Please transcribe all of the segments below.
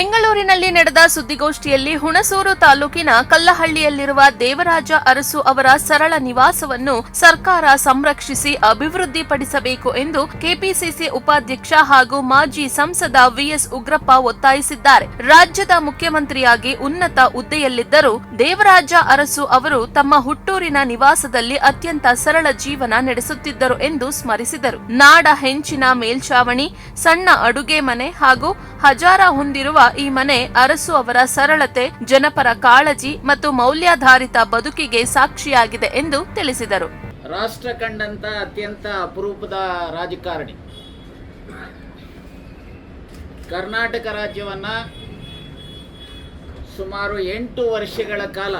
ಬೆಂಗಳೂರಿನಲ್ಲಿ ನಡೆದ ಸುದ್ದಿಗೋಷ್ಠಿಯಲ್ಲಿ ಹುಣಸೂರು ತಾಲೂಕಿನ ಕಲ್ಲಹಳ್ಳಿಯಲ್ಲಿರುವ ದೇವರಾಜ ಅರಸು ಅವರ ಸರಳ ನಿವಾಸವನ್ನು ಸರ್ಕಾರ ಸಂರಕ್ಷಿಸಿ ಅಭಿವೃದ್ಧಿಪಡಿಸಬೇಕು ಎಂದು ಕೆಪಿಸಿಸಿ ಉಪಾಧ್ಯಕ್ಷ ಹಾಗೂ ಮಾಜಿ ಸಂಸದ ವಿಎಸ್ ಉಗ್ರಪ್ಪ ಒತ್ತಾಯಿಸಿದ್ದಾರೆ. ರಾಜ್ಯದ ಮುಖ್ಯಮಂತ್ರಿಯಾಗಿ ಉನ್ನತ ಹುದ್ದೆಯಲ್ಲಿದ್ದರೂ ದೇವರಾಜ ಅರಸು ಅವರು ತಮ್ಮ ಹುಟ್ಟೂರಿನ ನಿವಾಸದಲ್ಲಿ ಅತ್ಯಂತ ಸರಳ ಜೀವನ ನಡೆಸುತ್ತಿದ್ದರು ಎಂದು ಸ್ಮರಿಸಿದರು. ನಾಡ ಹೆಂಚಿನ ಮೇಲ್ಛಾವಣಿ, ಸಣ್ಣ ಅಡುಗೆ ಮನೆ ಹಾಗೂ ಹಜಾರ ಹೊಂದಿರುವ ಈ ಮನೆ ಅರಸು ಅವರ ಸರಳತೆ, ಜನಪರ ಕಾಳಜಿ ಮತ್ತು ಮೌಲ್ಯಾಧಾರಿತ ಬದುಕಿಗೆ ಸಾಕ್ಷಿಯಾಗಿದೆ ಎಂದು ತಿಳಿಸಿದರು. ರಾಷ್ಟ್ರ ಕಂಡಂತ ಅತ್ಯಂತ ಅಪರೂಪದ ರಾಜಕಾರಣಿ. ಕರ್ನಾಟಕ ರಾಜ್ಯವನ್ನ ಸುಮಾರು 8 ವರ್ಷಗಳ ಕಾಲ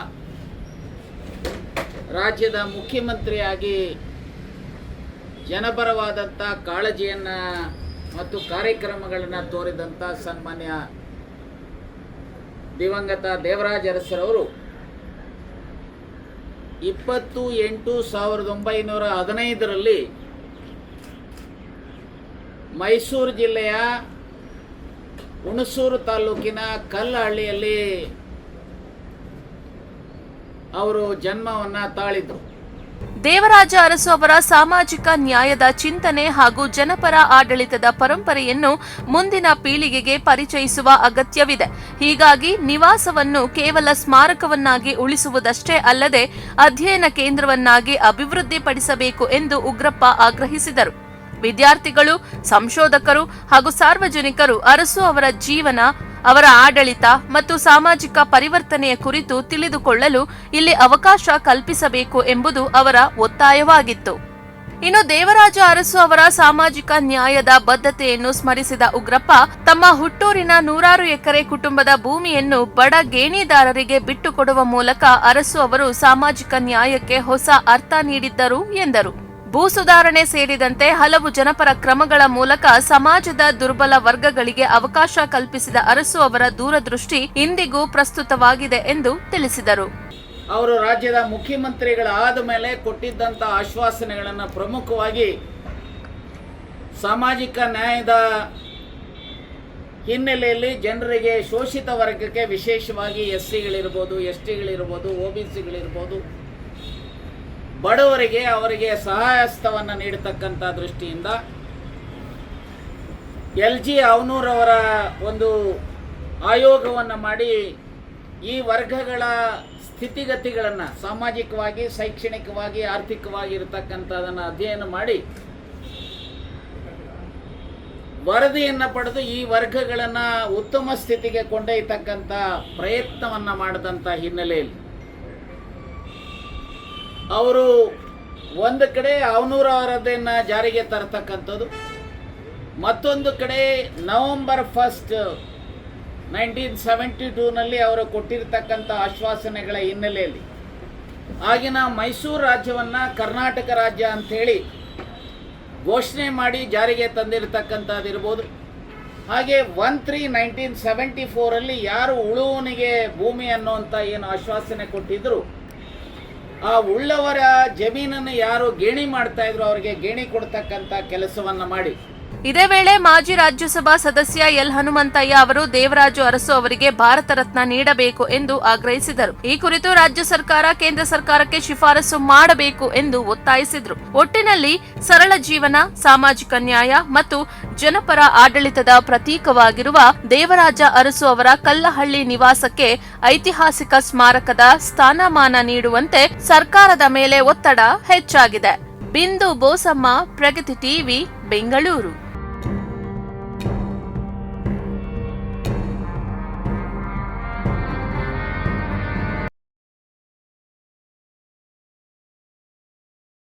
ರಾಜ್ಯದ ಮುಖ್ಯಮಂತ್ರಿಯಾಗಿ ಜನಪರವಾದಂಥ ಕಾಳಜಿಯನ್ನು ಮತ್ತು ಕಾರ್ಯಕ್ರಮಗಳನ್ನು ತೋರಿದಂಥ ಸನ್ಮಾನ್ಯ ದಿವಂಗತ ದೇವರಾಜ ಅರಸರವರು 20/8/1915 ಮೈಸೂರು ಜಿಲ್ಲೆಯ ಹುಣಸೂರು ತಾಲೂಕಿನ ಕಲ್ಲಹಳ್ಳಿಯಲ್ಲಿ ಅವರು ಜನ್ಮವನ್ನು ತಾಳಿದರು. ದೇವರಾಜ ಅರಸು ಅವರ ಸಾಮಾಜಿಕ ನ್ಯಾಯದ ಚಿಂತನೆ ಹಾಗೂ ಜನಪರ ಆಡಳಿತದ ಪರಂಪರೆಯನ್ನು ಮುಂದಿನ ಪೀಳಿಗೆಗೆ ಪರಿಚಯಿಸುವ ಅಗತ್ಯವಿದೆ. ಹೀಗಾಗಿ ನಿವಾಸವನ್ನು ಕೇವಲ ಸ್ಮಾರಕವನ್ನಾಗಿ ಉಳಿಸುವುದಷ್ಟೇ ಅಲ್ಲದೆ ಅಧ್ಯಯನ ಕೇಂದ್ರವನ್ನಾಗಿ ಅಭಿವೃದ್ಧಿಪಡಿಸಬೇಕು ಎಂದು ಉಗ್ರಪ್ಪ ಆಗ್ರಹಿಸಿದರು. ವಿದ್ಯಾರ್ಥಿಗಳು, ಸಂಶೋಧಕರು ಹಾಗೂ ಸಾರ್ವಜನಿಕರು ಅರಸು ಅವರ ಜೀವನ, ಅವರ ಆಡಳಿತ ಮತ್ತು ಸಾಮಾಜಿಕ ಪರಿವರ್ತನೆಯ ಕುರಿತು ತಿಳಿದುಕೊಳ್ಳಲು ಇಲ್ಲಿ ಅವಕಾಶ ಕಲ್ಪಿಸಬೇಕು ಎಂಬುದು ಅವರ ಒತ್ತಾಯವಾಗಿತ್ತು. ಇನ್ನು ದೇವರಾಜ ಅರಸು ಅವರ ಸಾಮಾಜಿಕ ನ್ಯಾಯದ ಬದ್ಧತೆಯನ್ನು ಸ್ಮರಿಸಿದ ಉಗ್ರಪ್ಪ, ತಮ್ಮ ಹುಟ್ಟೂರಿನ 100 ಎಕರೆ ಕುಟುಂಬದ ಭೂಮಿಯನ್ನು ಬಡ ಗೇಣಿದಾರರಿಗೆ ಬಿಟ್ಟುಕೊಡುವ ಮೂಲಕ ಅರಸು ಅವರು ಸಾಮಾಜಿಕ ನ್ಯಾಯಕ್ಕೆ ಹೊಸ ಅರ್ಥ ನೀಡಿದ್ದರು ಎಂದರು. ಭೂ ಸುಧಾರಣೆ ಸೇರಿದಂತೆ ಹಲವು ಜನಪರ ಕ್ರಮಗಳ ಮೂಲಕ ಸಮಾಜದ ದುರ್ಬಲ ವರ್ಗಗಳಿಗೆ ಅವಕಾಶ ಕಲ್ಪಿಸಿದ ಅರಸು ಅವರ ದೂರದೃಷ್ಟಿ ಇಂದಿಗೂ ಪ್ರಸ್ತುತವಾಗಿದೆ ಎಂದು ತಿಳಿಸಿದರು. ಅವರು ರಾಜ್ಯದ ಮುಖ್ಯಮಂತ್ರಿಗಳಾದ ಮೇಲೆ ಕೊಟ್ಟಿದ್ದಂಥ ಆಶ್ವಾಸನೆಗಳನ್ನು ಪ್ರಮುಖವಾಗಿ ಸಾಮಾಜಿಕ ನ್ಯಾಯದ ಹಿನ್ನೆಲೆಯಲ್ಲಿ ಜನರಿಗೆ, ಶೋಷಿತ ವರ್ಗಕ್ಕೆ, ವಿಶೇಷವಾಗಿ SCಗಳಿರ್ಬೋದು, STಗಳಿರ್ಬೋದು, OBCಗಳಿರ್ಬೋದು, ಬಡವರಿಗೆ ಅವರಿಗೆ ಸಹಾಯಹಸ್ತವನ್ನು ನೀಡತಕ್ಕಂಥ ದೃಷ್ಟಿಯಿಂದ LG ಅವನೂರವರ ಒಂದು ಆಯೋಗವನ್ನು ಮಾಡಿ ಈ ವರ್ಗಗಳ ಸ್ಥಿತಿಗತಿಗಳನ್ನು ಸಾಮಾಜಿಕವಾಗಿ, ಶೈಕ್ಷಣಿಕವಾಗಿ, ಆರ್ಥಿಕವಾಗಿ ಇರತಕ್ಕಂಥದನ್ನು ಅಧ್ಯಯನ ಮಾಡಿ ವರದಿಯನ್ನು ಪಡೆದು ಈ ವರ್ಗಗಳನ್ನು ಉತ್ತಮ ಸ್ಥಿತಿಗೆ ಕೊಂಡೊಯ್ಯತಕ್ಕಂಥ ಪ್ರಯತ್ನವನ್ನು ಮಾಡಿದಂಥ ಹಿನ್ನೆಲೆಯಲ್ಲಿ ಅವರು ಒಂದು ಕಡೆ ಅವನೂರವರದನ್ನು ಜಾರಿಗೆ ತರತಕ್ಕಂಥದ್ದು, ಮತ್ತೊಂದು ಕಡೆ ನವೆಂಬರ್ 1, 1972 ಅವರು ಕೊಟ್ಟಿರತಕ್ಕಂಥ ಆಶ್ವಾಸನೆಗಳ ಹಿನ್ನೆಲೆಯಲ್ಲಿ ಆಗಿನ ಮೈಸೂರು ರಾಜ್ಯವನ್ನು ಕರ್ನಾಟಕ ರಾಜ್ಯ ಅಂಥೇಳಿ ಘೋಷಣೆ ಮಾಡಿ ಜಾರಿಗೆ ತಂದಿರತಕ್ಕಂಥದ್ದಿರ್ಬೋದು. ಹಾಗೆ 1/3/1974 ಯಾರು ಉಳುವನಿಗೆ ಭೂಮಿ ಅನ್ನುವಂಥ ಏನು ಆಶ್ವಾಸನೆ ಕೊಟ್ಟಿದ್ರು, ಆ ಉಳ್ಳವರ ಜಮೀನನ್ನು ಯಾರು ಗೇಣಿ ಮಾಡ್ತಾ ಇದ್ರು ಅವರಿಗೆ ಗೇಣಿ ಕೊಡ್ತಕ್ಕಂಥ ಕೆಲಸವನ್ನ ಮಾಡಿ. ಇದೇ ವೇಳೆ ಮಾಜಿ ರಾಜ್ಯಸಭಾ ಸದಸ್ಯ ಎಲ್ ಹನುಮಂತಯ್ಯ ಅವರು ದೇವರಾಜು ಅರಸು ಅವರಿಗೆ ಭಾರತ ರತ್ನ ನೀಡಬೇಕು ಎಂದು ಆಗ್ರಹಿಸಿದರು. ಈ ಕುರಿತು ರಾಜ್ಯ ಸರ್ಕಾರ ಕೇಂದ್ರ ಸರ್ಕಾರಕ್ಕೆ ಶಿಫಾರಸು ಮಾಡಬೇಕು ಎಂದು ಒತ್ತಾಯಿಸಿದರು. ಒಟ್ಟಿನಲ್ಲಿ ಸರಳ ಜೀವನ, ಸಾಮಾಜಿಕ ನ್ಯಾಯ ಮತ್ತು ಜನಪರ ಆಡಳಿತದ ಪ್ರತೀಕವಾಗಿರುವ ದೇವರಾಜ ಅರಸು ಅವರ ಕಲ್ಲಹಳ್ಳಿ ನಿವಾಸಕ್ಕೆ ಐತಿಹಾಸಿಕ ಸ್ಮಾರಕದ ಸ್ಥಾನಮಾನ ನೀಡುವಂತೆ ಸರ್ಕಾರದ ಮೇಲೆ ಒತ್ತಡ ಹೆಚ್ಚಾಗಿದೆ. ಬಿಂದು ಬೋಸಮ್ಮ, ಪ್ರಗತಿ ಟಿವಿ, ಬೆಂಗಳೂರು.